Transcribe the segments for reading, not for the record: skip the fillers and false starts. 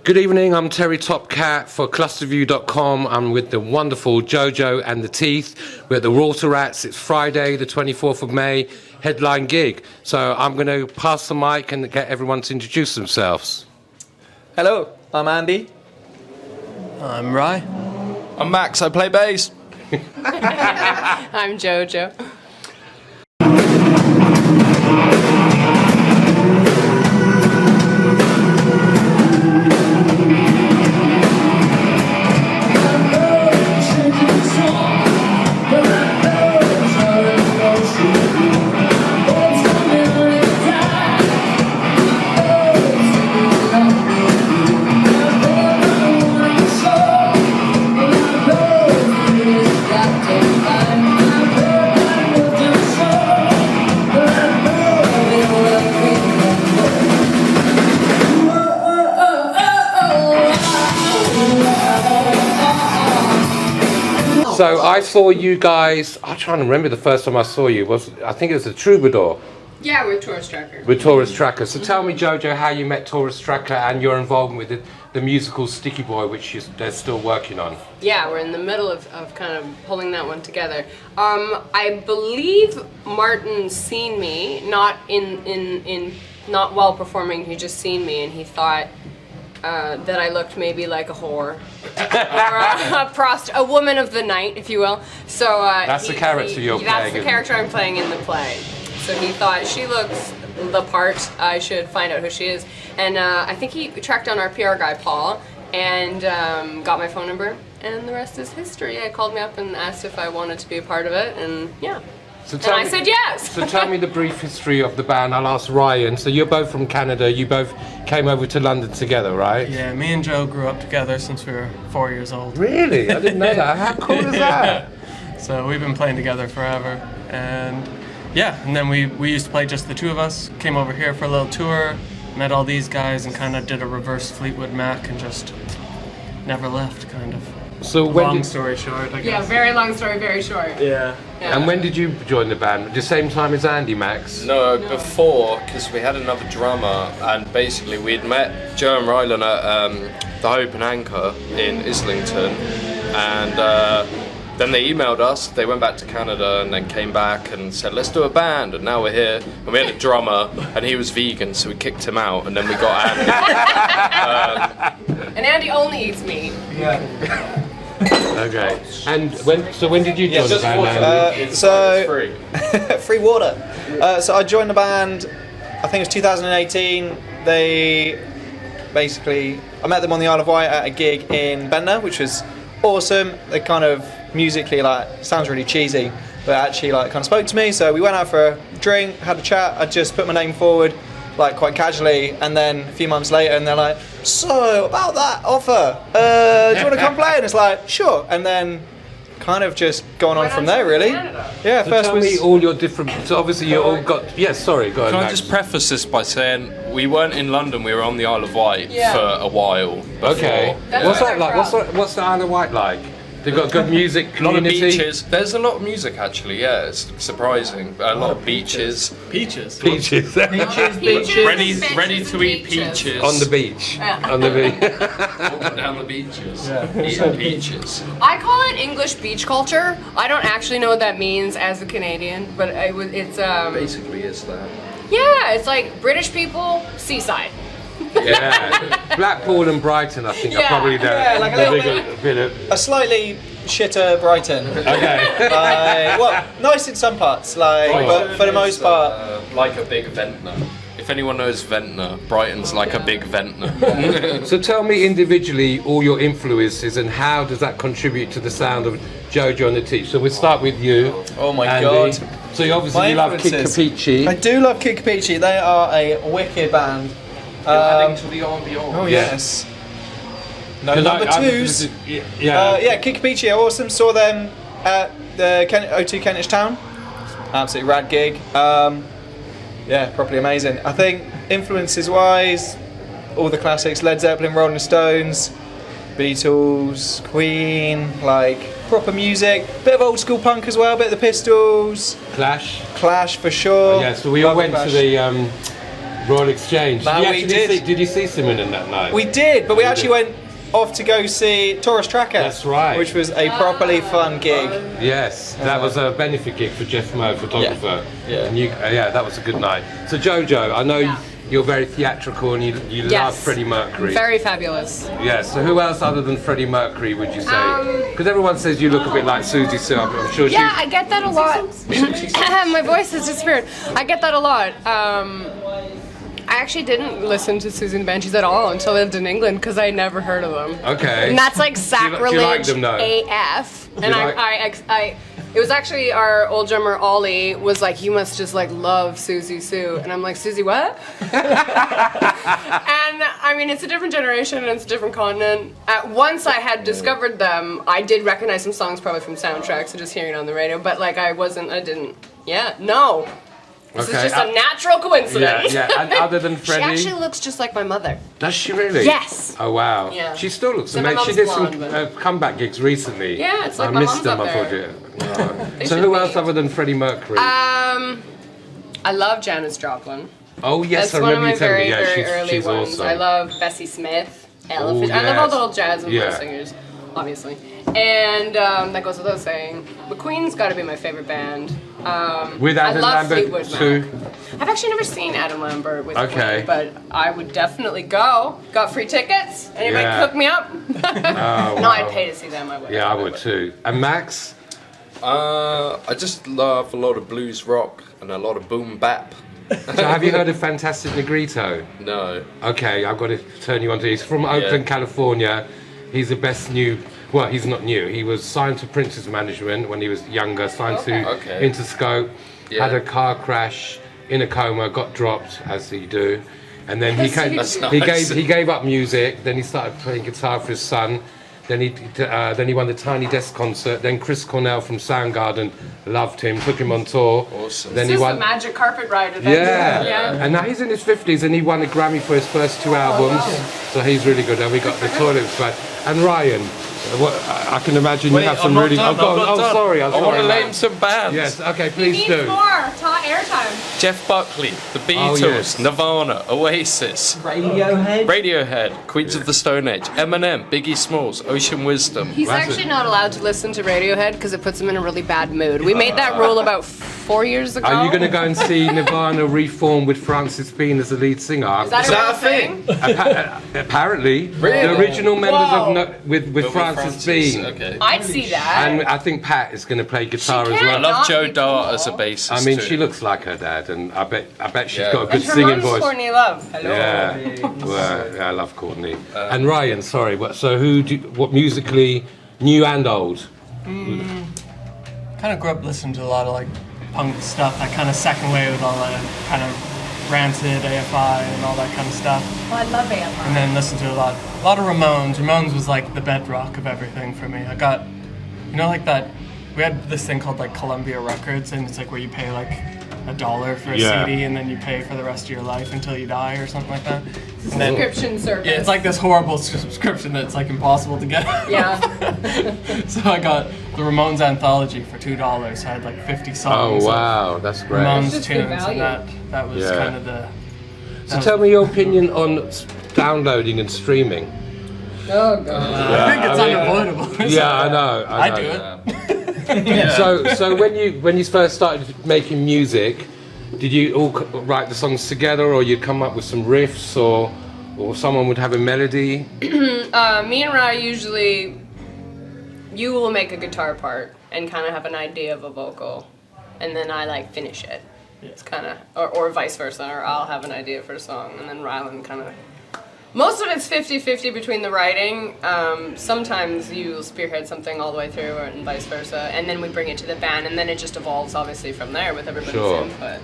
Good evening, I'm TerryTopCat for clusterview.com. I'm with the wonderful Jojo and the Teeth. We're at the Water Rats. It's Friday, the 24th of May, headline gig. So I'm going to pass the mic and get everyone to introduce themselves. Hello, I'm Andy. I'm Rye. I'm Max, I play bass. I'm Jojo. So I saw you guys, I'm trying to remember the first time I saw you, I think it was the Troubadour. Yeah, with Tourist Tracker. With Tourist Tracker. So tell me, Jojo, how you met Tourist Tracker and your involvement with the musical Sticky Boy, which they're still working on. Yeah, we're in the middle of kind of pulling that one together. I believe Martin seen me, not not while performing, he just seen me and he thought that I looked maybe like a whore. Or a woman of the night, if you will. So that's the character you're playing. That's the character I'm playing in the play. So he thought, she looks the part, I should find out who she is. And I think he tracked down our PR guy, Paul, and got my phone number, and the rest is history. I called me up and asked if I wanted to be a part of it, and yeah. And I said yes! So tell me the brief history of the band. I'll ask Ryan. So you're both from Canada, you both came over to London together, right? Yeah, me and Joe grew up together since we were 4 years old. Really? I didn't know that. How cool is that? So we've been playing together forever, and yeah, and then we used to play just the two of us, came over here for a little tour, met all these guys and kind of did a reverse Fleetwood Mac and just never left, kind of. So when long story short, I guess. Yeah, very long story, very short. Yeah. And when did you join the band? The same time as Andy, Max? No, before, because we had another drummer, and basically we'd met Joe and Rylan at the Hope and Anchor in Islington, and then they emailed us, they went back to Canada and then came back and said, let's do a band, and now we're here. And we had a drummer, and he was vegan, so we kicked him out, and then we got Andy. And Andy only eats meat. Yeah. Okay. And when did you join the band, Andy? So free. free water. So I joined the band, I think it was 2018. They basically, I met them on the Isle of Wight at a gig in Bender, which was awesome. They kind of musically, like, sounds really cheesy, but actually like kind of spoke to me. So we went out for a drink, had a chat. I just put my name forward, like, quite casually, and then a few months later, and they're like, so about that offer, do you want to come play? And it's like, sure. And then kind of just going on from there, really. Yeah, So first tell was me all your different. So obviously you all got. Yes, sorry. Go ahead. Can I Max. just preface this by saying we weren't in London, we were on the Isle of Wight for a while before. Okay. That's What's where that like? they're from. What's the Isle of Wight like? They've got good music A lot of community. beaches. There's a lot of music actually. Yeah, it's surprising. A lot of beaches. Peaches. Peaches. Peaches, Ready bitches, to eat and peaches. On the beach. On the beach. Walking down the beaches. Eating peaches. I call it English beach culture. I don't actually know what that means as a Canadian, but it's Basically, is that. yeah, it's like British people, seaside. Yeah. Blackpool and Brighton, I think, are Yeah. probably the, Yeah, like a the little bit of. a slightly shitter Brighton. Okay. Well, nice in some parts, like, but for the most part, Like a big ventnor. If anyone knows Ventnor, Brighton's like a big Ventnor. So tell me individually all your influences and how does that contribute to the sound of Jojo and the Teeth. So we'll start with you. Oh my Andy. God. So you obviously My you love Kid influences. Capici. I do love Kid Capici. They are a wicked band. Adding to the ambiance. Oh yes. No 'Cause number twos. Yeah, Kid Capici are awesome. Saw them at the O2 Kentish Town. Absolutely rad gig. Yeah, properly amazing. I think influences wise, all the classics: Led Zeppelin, Rolling Stones, Beatles, Queen, like proper music. Bit of old school punk as well. Bit of the Pistols, Clash. Clash for sure. Yeah, so we all Love went Clash. to Royal Exchange. That we did. Did you see Simon that night? We did, but we actually went off to go see Taurus Tracker. That's right. Which was a properly fun gig. Yes, that was a benefit gig for Jeff Moe, photographer. Yeah. And that was a good night. So Jojo, I know you're very theatrical and you love Freddie Mercury. Very fabulous. Yes. So who else other than Freddie Mercury would you say? Because everyone says you look a bit like Susie Sue. I'm sure. Yeah, I get that a lot. My voice has disappeared. I get that a lot. I actually didn't listen to Susie and the Banshees at all until I lived in England because I never heard of them. Okay. And that's like Do sacrilege you like them, though? AF. And you it was actually our old drummer Ollie was like, you must just like love Susie Sue, and I'm like, Susie what? And I mean, it's a different generation and it's a different continent. Once I had discovered them, I did recognize some songs probably from soundtracks and just hearing it on the radio, but like no. This is just a natural coincidence. Yeah. And other than Freddie, she actually looks just like my mother. does she really? Yes. Oh wow. Yeah. She still looks So my amazing. She did mom's some blonde, comeback gigs recently. Yeah, it's like I my missed mom's them. up I thought there. you. So should who be. else other than Freddie Mercury? I love Janis Joplin. Oh yes, That's I one of remember my you telling very, me. Yeah, very early she's ones. awesome. I love Bessie Smith, Ella Oh, Fitzgerald. I love all yes. the old jazz and Yeah. blues singers, obviously. And that goes without saying. But Queen's got to be my favorite band. With I Adam love Lambert Fleetwood too. Mac. I've actually never seen Adam Lambert with Okay. Queen, but I would definitely go. Got free tickets. Anybody Yeah. hook me up? Oh, No, I'd wow. pay to see them. I would. Yeah, I would too. And Max? I just love a lot of blues rock and a lot of boom bap. So have you heard of Fantastic Negrito? No. Okay, I've got to turn you on to. He's from Oakland, California. He's the best new. Well, he's not new. He was signed to Prince's management when he was younger. Signed to Interscope. Yeah. Had a car crash, in a coma, got dropped as you do, and then he came. That's He nice. gave up music. Then he started playing guitar for his son. Then he won the Tiny Desk concert. Then Chris Cornell from Soundgarden loved him, took him on tour. Awesome. Then It's he just won. a magic carpet ride. Yeah. And now he's in his 50s and he won a Grammy for his first 2 albums. So he's really good. And we got the toilets back. And Ryan, I can imagine you have some really. Sorry. I want to name some bands. Yes, okay, He please needs do. more airtime. Jeff Buckley, The Beatles, yes. Nirvana, Oasis, Radiohead, Queens of the Stone Age, Eminem, Biggie Smalls, Ocean Wisdom. He's That's actually it. not allowed to listen to Radiohead because it puts him in a really bad mood. We made that rule about 4 years ago. Are you going to go and see Nirvana reform with Francis Bean as the lead singer? Is that that a a thing? Apparently, Really? the original members Whoa. with Francis Bean. Okay. I'd see that. And I think Pat is going to play guitar She as can. well. I love Not Joe be Dart cool. as a bassist. I mean, too. she looks like her dad, and I bet she's Yeah. got a good And her singing mom's voice. Courtney Love. Hello. Yeah, well, yeah, I love Courtney. And Ryan, sorry, so what musically, new and old? Kind of grew up listening to a lot of like punk stuff. I kind of second wave all that kind of Rancid, AFI, and all that kind of stuff. Oh, I love AFI. And then listened to a lot of Ramones. Ramones was like the bedrock of everything for me. I got, like that. We had this thing called like Columbia Records, and it's like where you pay like $1 for a Yeah. CD, and then you pay for the rest of your life until you die or something like that. And then, Subscription service. yeah, it's like this horrible subscription that's like impossible to get. Yeah. So I got the Ramones anthology for $2. I had like 50 Oh songs. wow, that's Of great. Ramones Just tunes, good value. and that was Yeah. kind of the. So tell me your opinion on downloading and streaming. Oh god. I think it's unavoidable. Yeah, I know. I do it. So when you first started making music, did you all write the songs together, or you'd come up with some riffs, or someone would have a melody? Me and Rye usually, you will make a guitar part and kind of have an idea of a vocal, and then I like finish it. It's kind of, or vice versa, or I'll have an idea for a song, and then Rylan kind of. Most of it's 50-50 between the writing. Sometimes you spearhead something all the way through, and vice versa, and then we bring it to the band, and then it just evolves obviously from there with everybody's Sure. input.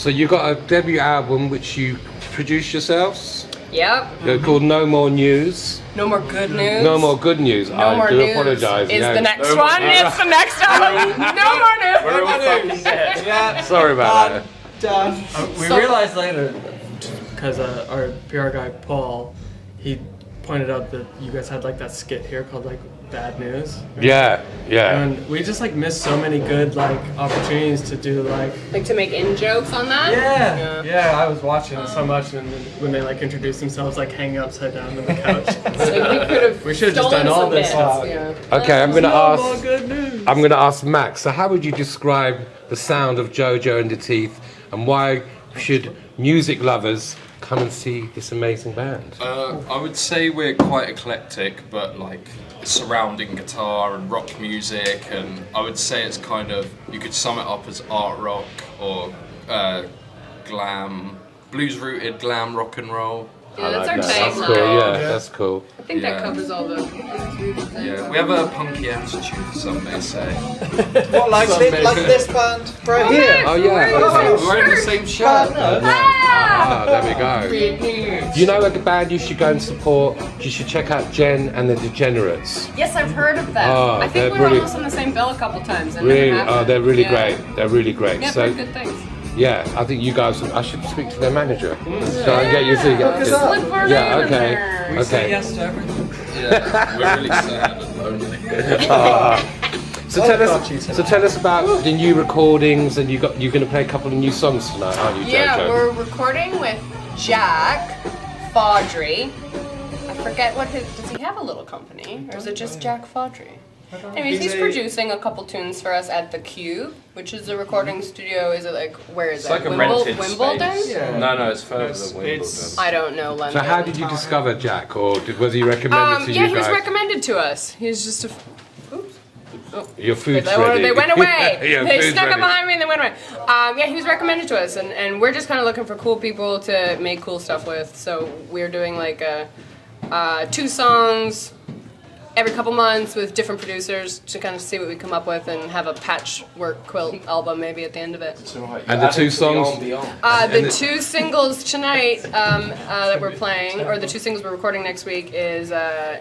So you got a debut album which you produced yourselves. Yep. They're called No More News. No more good news. No More Good News. No I more do news. apologise. Is yeah. the next one? It's the next album. No more news. We're all fucking dead. Yeah. Sorry about that. Done. We So- realized later, because our PR guy Paul, he pointed out that you guys had like that skit here called like Bad News. Yeah, yeah. And we just like missed so many good like opportunities to do like. Like to make in jokes on that? Yeah, I was watching it so much, and then when they like introduced themselves, like hanging upside down on the couch. Like We should have just done all this stuff. Yeah. Okay, I'm gonna No more ask. good news. I'm gonna ask Max. So, how would you describe the sound of JoJo and the Teeth, and why should music lovers come and see this amazing band? I would say we're quite eclectic, but like surrounding guitar and rock music, and I would say it's kind of, you could sum it up as art rock or glam, blues rooted glam rock and roll. Yeah, that's I our like that. That's tagline. cool. Yeah, that's cool. I think that Yeah. covers all the things. Yeah, we have a punky attitude, some may say. What, like this band right here? Oh yeah. We're wearing the same shirt. Ah, there we go. You know a band you should go and support? You should check out Jen and the Degenerates. Yes, I've heard of them. Oh, I they're think we were really- almost on the same bill a couple times. And Really? never Oh, happened. they're really Yeah. great. They're really great. Yeah, So very good things. yeah, I think you guys. I should speak to their manager. So I get you to get. Slip our Yeah. name in Okay. there. We say Okay. yes to everything. Yeah, we're really sad and lonely. So tell us about the new recordings, and you're going to play a couple of new songs tonight, aren't you, Jojo? Yeah, we're recording with Jack Fawdry. I forget what his. Does he have a little company, or is it just Jack Fawdry? Anyways, he's producing a couple tunes for us at the Cube, which is a recording studio. Is it like, where is It's it? like a rented Wimbledon? space. No, it's further than Wimbledon. I don't know, London. So how did you discover Jack, or was he recommended to you Yeah, he was guys? recommended to us. He's just a. Your food's They, ready. they went away. Yeah, They food's snuck ready. up behind me and they went away. Yeah, he was recommended to us, and we're just kind of looking for cool people to make cool stuff with. So we're doing like 2 songs every couple months with different producers to kind of see what we come up with and have a patchwork quilt album maybe at the end of it. And the 2 songs? The 2 singles tonight that we're playing, or the 2 singles we're recording next week, is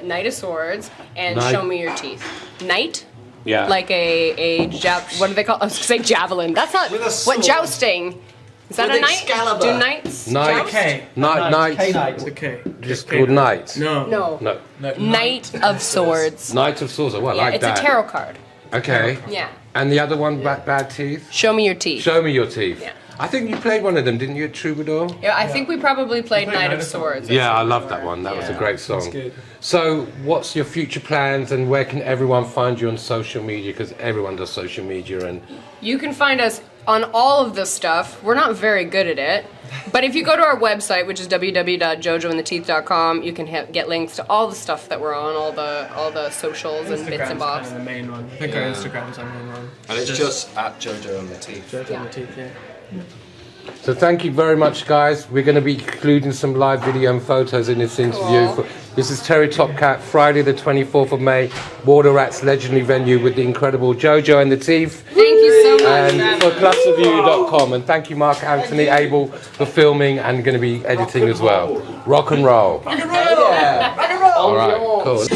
Knight of Swords and Knight. Show Me Your Teeth. Knight? Yeah. Like what do they call? I was gonna say javelin. That's not With a what sword. jousting. Is that With a knight? Excalibur. Do knights? Night. joust? Night. It's okay. Just called Night. No. No. No. Knight of Swords. Knight of Swords. Oh, I Yeah, like it's that. a tarot card. Okay. Yeah. And the other one, Bad Teeth? Show me your teeth. Show me your teeth. Yeah. I think you played one of them, didn't you, at Troubadour? Yeah, I think we probably played Knight of Swords. Yeah, I love that one. That was a great song. good. So, what's your future plans, and where can everyone find you on social media? Because everyone does social media, and You can find us on all of this stuff. We're not very good at it. But if you go to our website, which is www.jojoandtheteeth.com, you can get links to all the stuff that we're on, all the socials and bits and Instagram's bobs. kind of the main one. I think our Instagram's our main one. And it's just at JoJo and the Teeth. Jojo and the Teeth, yeah. so thank you very much, guys. We're going to be including some live video and photos in this interview. Cool. This is TerryTopCat, Friday the 24th of May, Water Rats legendary venue with the incredible JoJo and the Teeth. Thank you so much. And for clusterview.com, and thank you, Mark Anthony Abel, for filming and going to be editing as well. Rock and roll. Yeah. All right, cool.